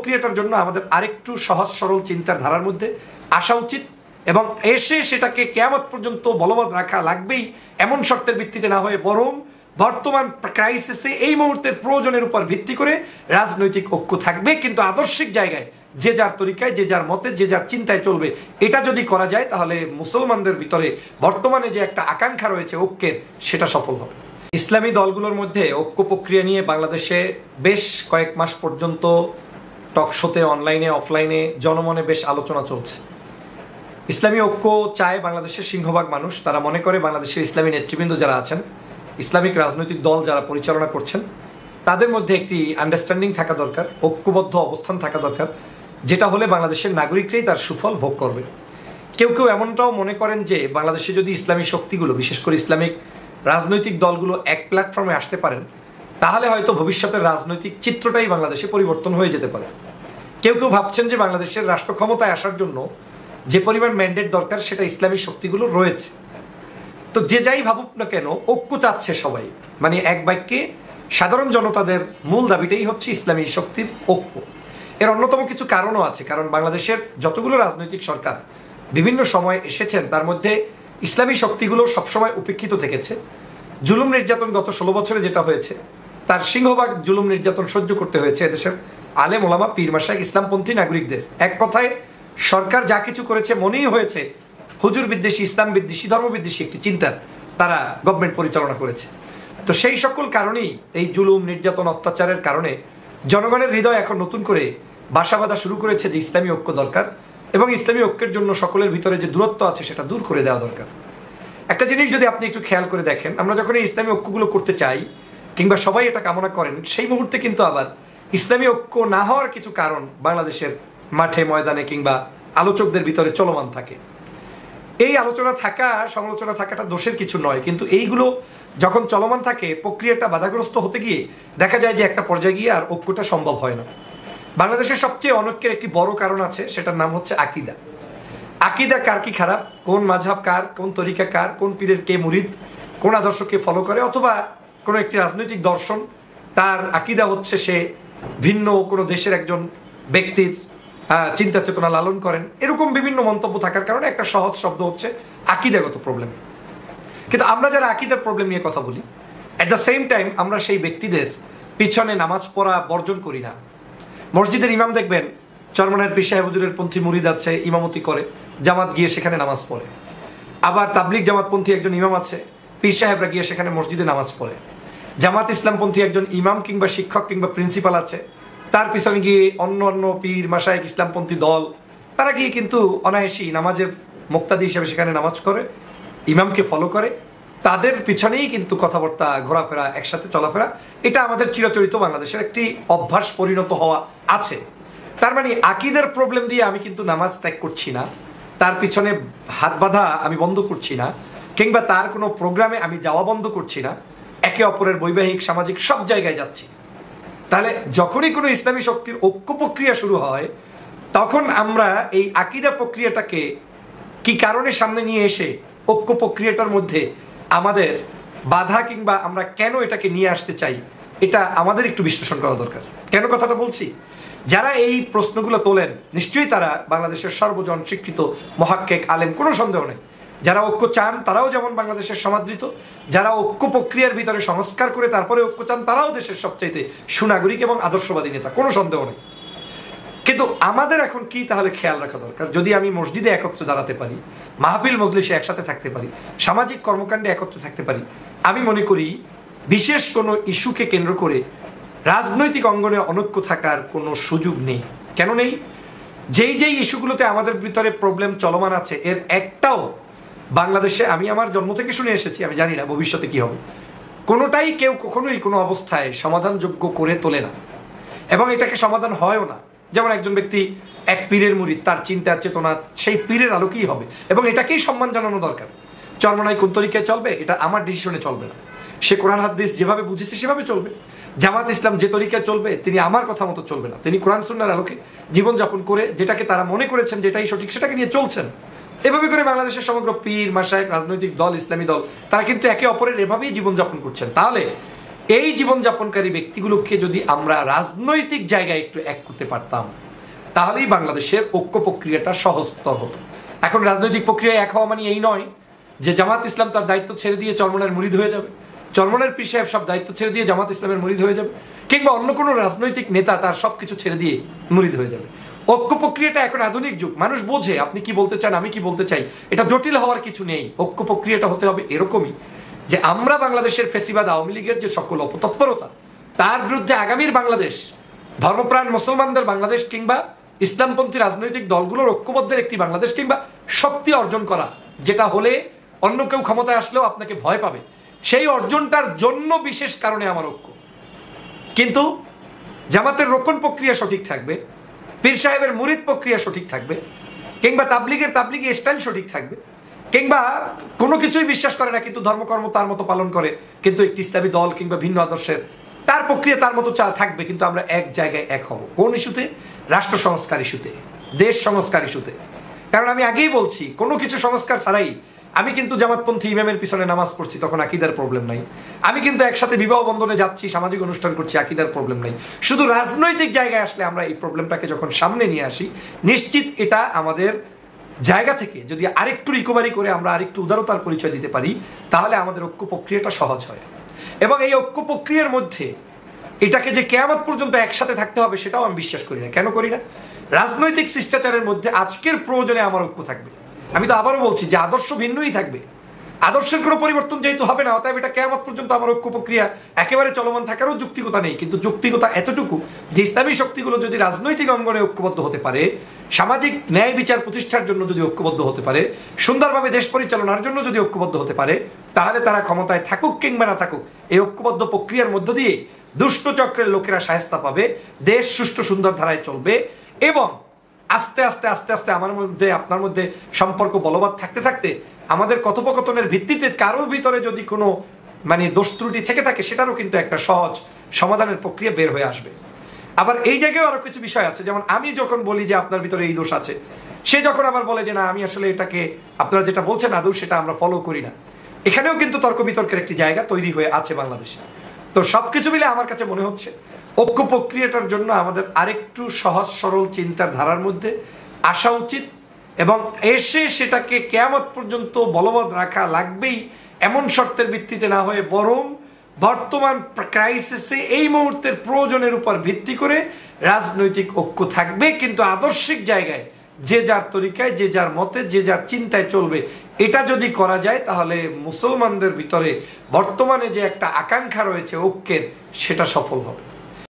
প্রক্রিয়াটার জন্য আমাদের আরেকটু সহজ সরল চিন্তার ধারার মধ্যে আসা উচিত এবং এসে সেটাকে কিয়ামত পর্যন্ত বলবৎ রাখা লাগবেই এমন শর্তের ভিত্তিতে না হয়ে বরং বর্তমান ক্রাইসিসে এই মুহূর্তের প্রয়োজনের উপর ভিত্তি করে রাজনৈতিক ঐক্য থাকবে, কিন্তু আদর্শিক জায়গায় যে যার তরিকায়, যে যার মতে, যে যার চিন্তায় চলবে। এটা যদি করা যায় তাহলে মুসলমানদের ভিতরে বর্তমানে যে একটা আকাঙ্ক্ষা রয়েছে ঐক্যের, সেটা সফল হবে। ইসলামী দলগুলোর মধ্যে ঐক্য প্রক্রিয়া নিয়ে বাংলাদেশে বেশ কয়েক মাস পর্যন্ত টকশোতে, অনলাইনে, অফলাইনে জনমনে বেশ আলোচনা চলছে। ইসলামী ঐক্য চায় বাংলাদেশের সিংহভাগ মানুষ। তারা মনে করে বাংলাদেশের ইসলামী নেতৃবৃন্দ যারা আছেন, ইসলামিক রাজনৈতিক দল যারা পরিচালনা করছেন, তাদের মধ্যে একটি আন্ডারস্ট্যান্ডিং থাকা দরকার, ঐক্যবদ্ধ অবস্থান থাকা দরকার, যেটা হলে বাংলাদেশের নাগরিকরাই তার সুফল ভোগ করবে। কেউ কেউ এমনটাও মনে করেন যে বাংলাদেশে যদি ইসলামী শক্তিগুলো, বিশেষ করে ইসলামিক রাজনৈতিক দলগুলো এক প্ল্যাটফর্মে আসতে পারেন, তাহলে হয়তো ভবিষ্যতের রাজনৈতিক চিত্রটাই বাংলাদেশে পরিবর্তন হয়ে যেতে পারে। কেউ কেউ ভাবছেন যে বাংলাদেশের রাষ্ট্র ক্ষমতায় আসার জন্য যে পরিমাণ ম্যান্ডেট দরকার সেটা ইসলামী শক্তিগুলো রয়েছে। তো যে যাই ভাবুক না কেন, ঐক্য চাচ্ছে সবাই। মানে এক বাক্যে সাধারণ জনতাদের মূল দাবিটাই হচ্ছে ইসলামী শক্তির ঐক্য। এর অন্যতম কিছু কারণও আছে, কারণ বাংলাদেশের যতগুলো রাজনৈতিক সরকার বিভিন্ন সময় এসেছেন, তার মধ্যে ইসলামী শক্তিগুলো সবসময় উপেক্ষিত থেকেছে। জুলুম নির্যাতন গত 16 বছরে যেটা হয়েছে, তার সিংহভাগ জুলুম নির্যাতন সহ্য করতে হয়েছে এদেশের আলেম ওলামা, পীর মাশায়েখ, ইসলামপন্থী নাগরিকদের। এক কথায় সরকার যা কিছু করেছে মনেই হয়েছে হুজুর বিদ্বেষী, ইসলাম বিদ্বেষী, ধর্ম বিদ্বেষী একটি চিন্তার তারা গভর্নমেন্ট পরিচালনা করেছে। তো সেই সকল কারণেই, এই জুলুম নির্যাতন অত্যাচারের কারণে জনগণের হৃদয় এখন নতুন করে বাসা বাঁধা শুরু করেছে যে ইসলামী ঐক্য দরকার এবং ইসলামী ঐক্যের জন্য সকলের ভিতরে যে দূরত্ব আছে সেটা দূর করে দেওয়া দরকার। একটা জিনিস যদি আপনি একটু খেয়াল করে দেখেন, আমরা যখন এই ইসলামী ঐক্যগুলো করতে চাই কিংবা সবাই এটা কামনা করেন, সেই মুহূর্তে কিন্তু আবার ইসলামী ঐক্য না হওয়ার কিছু কারণ বাংলাদেশের মাঠে ময়দানে কিংবা আলোচকদের ভিতরে চলমান থাকে। এই আলোচনা থাকা, সমালোচনা থাকাটা দোষের কিছু নয়, কিন্তু এইগুলো যখন চলমান থাকে, প্রক্রিয়াটা বাধাগ্রস্ত হতে গিয়ে দেখা যায় যে একটা পর্যায়ে গিয়ে আর ঐক্যটা সম্ভব হয় না। বাংলাদেশের সবচেয়ে অনৈক্যের একটি বড় কারণ আছে, সেটার নাম হচ্ছে আকিদা। আকিদা কার কি খারাপ, কোন মাযহাব কার, কোন তরিকা কার, কোন পীরের কে মুরিদ, কোন আদর্শকে ফলো করে, অথবা কোনো একটি রাজনৈতিক দর্শন তার আকিদা হচ্ছে সে ভিন্ন কোনো দেশের একজন ব্যক্তির চিন্তা চেতনা লালন করেন, এরকম বিভিন্ন মন্তব্য থাকার কারণে একটা সহজ শব্দ হচ্ছে আকিদাগত প্রবলেম। কিন্তু আমরা যারা আকিদার প্রবলেম নিয়ে কথা বলি, অ্যাট দ্য সেম টাইম আমরা সেই ব্যক্তিদের পিছনে নামাজ পড়া বর্জন করি না। মসজিদের ইমাম দেখবেন চরমনায়ের পীর সাহেব হুজুরের পন্থী মুরিদ আছে, ইমামতি করে, জামাত গিয়ে সেখানে নামাজ পড়ে। আবার তাবলিগ জামাতপন্থী একজন ইমাম আছে, পীর সাহেবরা গিয়ে সেখানে মসজিদে নামাজ পড়ে। জামাত ইসলামপন্থী একজন ইমাম কিংবা শিক্ষক কিংবা প্রিন্সিপাল আছে, তার পিছনে গিয়ে অন্য অন্য পীর মাশায়েখ ইসলামপন্থী দল, তারা গিয়ে কিন্তু অনায়াসী নামাজের মুক্তাদি হিসেবে সেখানে নামাজ করে, ইমামকে ফলো করে, তাদের পিছনেই কিন্তু কথাবার্তা, ঘোরাফেরা, একসাথে চলাফেরা, এটা আমাদের চিরাচরিত বাংলাদেশের একটি অভ্যাস পরিণত হওয়া আছে। তার মানে আকিদার প্রবলেম দিয়ে আমি কিন্তু নামাজ ত্যাগ করছি না, তার পিছনে হাত বাঁধা আমি বন্ধ করছি না, কিংবা তার কোনো প্রোগ্রামে আমি যাওয়া বন্ধ করছি না, একে অপরের বৈবাহিক সামাজিক সব জায়গায় যাচ্ছি। তাহলে যখনই কোনো ইসলামী শক্তির ঐক্য প্রক্রিয়া শুরু হয়, তখন আমরা এই আকিদা প্রক্রিয়াটাকে কি কারণে সামনে নিয়ে এসে ঐক্য প্রক্রিয়াটার মধ্যে আমাদের বাধা কিংবা আমরা কেন এটাকে নিয়ে আসতে চাই, এটা আমাদের একটু বিশ্লেষণ করা দরকার। কেন কথাটা বলছি, যারা এই প্রশ্নগুলো তোলেন নিশ্চয়ই তারা বাংলাদেশের সর্বজন স্বীকৃত মহাক্কেক আলেম, কোনো সন্দেহ নেই। যারা ঐক্য চান তারাও যেমন বাংলাদেশের সমাদৃত, যারা ঐক্য প্রক্রিয়ার ভিতরে সংস্কার করে তারপরে ঐক্য চান তারাও দেশের সবচাইতে সুনাগরিক এবং আদর্শবাদী নেতা, কোনো সন্দেহ নেই। কিন্তু আমাদের এখন কি তাহলে খেয়াল রাখা দরকার, যদি আমি মসজিদে একত্রে দাঁড়াতে পারি, মাহফিল মজলিসে একসাথে থাকতে পারি, সামাজিক কর্মকাণ্ডে একত্রে থাকতে পারি, আমি মনে করি বিশেষ কোনো ইস্যুকে কেন্দ্র করে রাজনৈতিক অঙ্গনে অনৈক্য থাকার কোনো সুযোগ নেই। কেন নেই? যেই যেই ইস্যুগুলোতে আমাদের ভিতরে প্রবলেম চলমান আছে, এর একটাও বাংলাদেশে আমি আমার জন্ম থেকে শুনে এসেছি, আমি জানি না ভবিষ্যতে কি হবে, কোনোটাই কেউ কখনোই কোনো অবস্থায় সমাধানযোগ্য করে তোলে না এবং এটাকে সমাধান হয়ও না। যেমন একজন ব্যক্তি এক পীরের মুরিদ, তার চিন্তা চেতনা সেই পীরের আলোকেই হবে এবং এটাকেই সম্মান জানানো দরকার। চরমনাই কোন তরিকায় চলবে এটা আমার ডিসিশনে চলবে না, সে কোরআন হাদিস যেভাবে বুঝেছে সেভাবে চলবে। জামাত ইসলাম যে তরিকায় চলবে তিনি আমার কথা মতো চলবে না, তিনি কোরআন সুন্নাহর আলোকে জীবনযাপন করে যেটাকে তারা মনে করেছেন যেটাই সঠিক সেটাকে নিয়ে চলছেন। এভাবে করে বাংলাদেশের সমগ্র পীর মাশায়েখ রাজনৈতিক দল, ইসলামী দল, তারা কিন্তু একে অপরের এভাবেই জীবনযাপন করছেন। তাহলে এই জীবনযাপনকারী ব্যক্তিগুলোকে যদি আমরা রাজনৈতিক জায়গায় একটু এক করতে পারতাম, তাহলেই বাংলাদেশের ঐক্য প্রক্রিয়াটা সহজতর হতো। এখন রাজনৈতিক প্রক্রিয়ায় এক হওয়া মানে এই নয় যে জামাত ইসলাম তার দায়িত্ব ছেড়ে দিয়ে চরমনের মুরিদ হয়ে যাবে, চরমনের পীর সাহেব সব দায়িত্ব ছেড়ে দিয়ে জামাত ইসলামের মুরিদ হয়ে যাবে, কিংবা অন্য কোনো রাজনৈতিক নেতা তার সবকিছু ছেড়ে দিয়ে মুরিদ হয়ে যাবে। ঐক্য প্রক্রিয়াটা এখন আধুনিক যুগ, মানুষ বোঝে আপনি কি বলতে চান, আমি কি বলতে চাই, এটা জটিল হওয়ার কিছু নেই। ঐক্য প্রক্রিয়াটা হতে হবে এরকমই যে আমরা বাংলাদেশের ফেসিবাদ আওয়ামী লীগের যে সকল অপতৎপরতা, তার বিরুদ্ধে আগামীর বাংলাদেশ, ধর্মপ্রাণ মুসলমানদের বাংলাদেশ, কিংবা ইসলামপন্থী রাজনৈতিক দলগুলোর ঐক্যবদ্ধের একটি বাংলাদেশ কিংবা শক্তি অর্জন করা, যেটা হলে অন্য কেউ ক্ষমতায় আসলেও আপনাকে ভয় পাবে, সেই অর্জনটার জন্য বিশেষ কারণে আমার ঐক্য। কিন্তু জামাতের রোকন প্রক্রিয়া সঠিক থাকবে, পীর সাহেবের মুরিদ প্রক্রিয়া সঠিক থাকবে, কিংবা তাবলিগি স্টাইল সঠিক থাকবে, কিংবা কোনো কিছুই বিশ্বাস করে না কিন্তু ধর্মকর্ম তার মতো পালন করে, কিন্তু একটি ইসলামী দল কিংবা ভিন্ন আদর্শের তার প্রক্রিয়া তার মতো থাকবে, কিন্তু আমরা এক জায়গায় এক হব। কোন ইস্যুতে? রাষ্ট্র সংস্কার ইস্যুতে, দেশ সংস্কার ইস্যুতে। কারণ আমি আগেই বলছি, কোনো কিছু সংস্কার ছাড়াই আমি কিন্তু জামাতপন্থী ইমামের পিছনে নামাজ পড়ছি, তখন আকীদার প্রবলেম নাই। আমি কিন্তু একসাথে বিবাহ বন্ধনে যাচ্ছি, সামাজিক অনুষ্ঠান করছি, আকীদার প্রবলেম নাই। শুধু রাজনৈতিক জায়গায় আসলে আমরা এই প্রবলেমটাকে যখন সামনে নিয়ে আসি, নিশ্চিত এটা আমাদের জায়গা থেকে যদি আরেকটু রিকভারি করে আমরা আরেকটু উদারতার পরিচয় দিতে পারি, তাহলে আমাদের ঐক্য প্রক্রিয়াটা সহজ হয়। এবং এই ঐক্য প্রক্রিয়ার মধ্যে এটাকে যে কিয়ামত পর্যন্ত একসাথে থাকতে হবে সেটাও আমি বিশ্বাস করি না। কেন করি না? রাজনৈতিক শিষ্টাচারের মধ্যে আজকের প্রয়োজনে আমার ঐক্য থাকবে। আমি তো আবারও বলছি যে আদর্শ ভিন্নই থাকবে, আদর্শের কোনো পরিবর্তন যেহেতু হবে না, অতএব এটা কিয়ামত পর্যন্ত আমার ঐক্য প্রক্রিয়া একেবারে চলমান থাকারও যৌক্তিকতা নেই। কিন্তু যৌক্তিকতা এতটুকু যে ইসলামী শক্তিগুলো যদি রাজনৈতিক অঙ্গনে ঐক্যবদ্ধ হতে পারে, সামাজিক ন্যায় বিচার প্রতিষ্ঠার জন্য যদি ঐক্যবদ্ধ হতে পারে, সুন্দরভাবে দেশ পরিচালনার জন্য যদি ঐক্যবদ্ধ হতে পারে, তাহলে তারা ক্ষমতায় থাকুক কিংবা না থাকুক, এই ঐক্যবদ্ধ প্রক্রিয়ার মধ্য দিয়ে দুষ্ট চক্রের লোকেরা শায়েস্তা পাবে, দেশ সুষ্ঠু সুন্দর ধারায় চলবে। এবং আস্তে আস্তে আস্তে আস্তে আমার মধ্যে আপনার মধ্যে সম্পর্ক বলবৎ থাকতে থাকতে আমাদের কথোপকথনের ভিত্তিতে কারোর ভিতরে যদি কোনো দোষ ত্রুটি থেকে থাকে, সেটারও কিন্তু একটা সহজ সমাধানের প্রক্রিয়া বের হয়ে আসবে। আবার এই জায়গায় আরো কিছু বিষয় আছে, যেমন আমি যখন বলি যে আপনার ভিতরে এই দোষ আছে, সে যখন আবার বলে যে না আমি আসলে এটাকে আপনারা যেটা বলছেন আদৌ সেটা আমরা ফলো করি না। এখানেও কিন্তু তর্ক বিতর্কের একটি জায়গা তৈরি হয়ে আছে বাংলাদেশে। তো সবকিছু মিলে আমার কাছে মনে হচ্ছে ঐক্য প্রক্রিয়াটার জন্য আমাদের আরেকটু সহজ সরল চিন্তার ধারার মধ্যে আসা উচিত, এবং এসে সেটাকে কিয়ামত পর্যন্ত বলবৎ রাখা লাগবেই এমন শর্তের ভিত্তিতে না হয়ে, বরং বর্তমান ক্রাইসিসে এই মুহূর্তের প্রয়োজনের উপর ভিত্তি করে রাজনৈতিক ঐক্য থাকবে, কিন্তু আদর্শিক জায়গায় যে যার তরিকায়, যে যার মতে, যে যার চিন্তায় চলবে। এটা যদি করা যায় তাহলে মুসলমানদের ভিতরে বর্তমানে যে একটা আকাঙ্ক্ষা রয়েছে ঐক্যের, সেটা সফল হবে।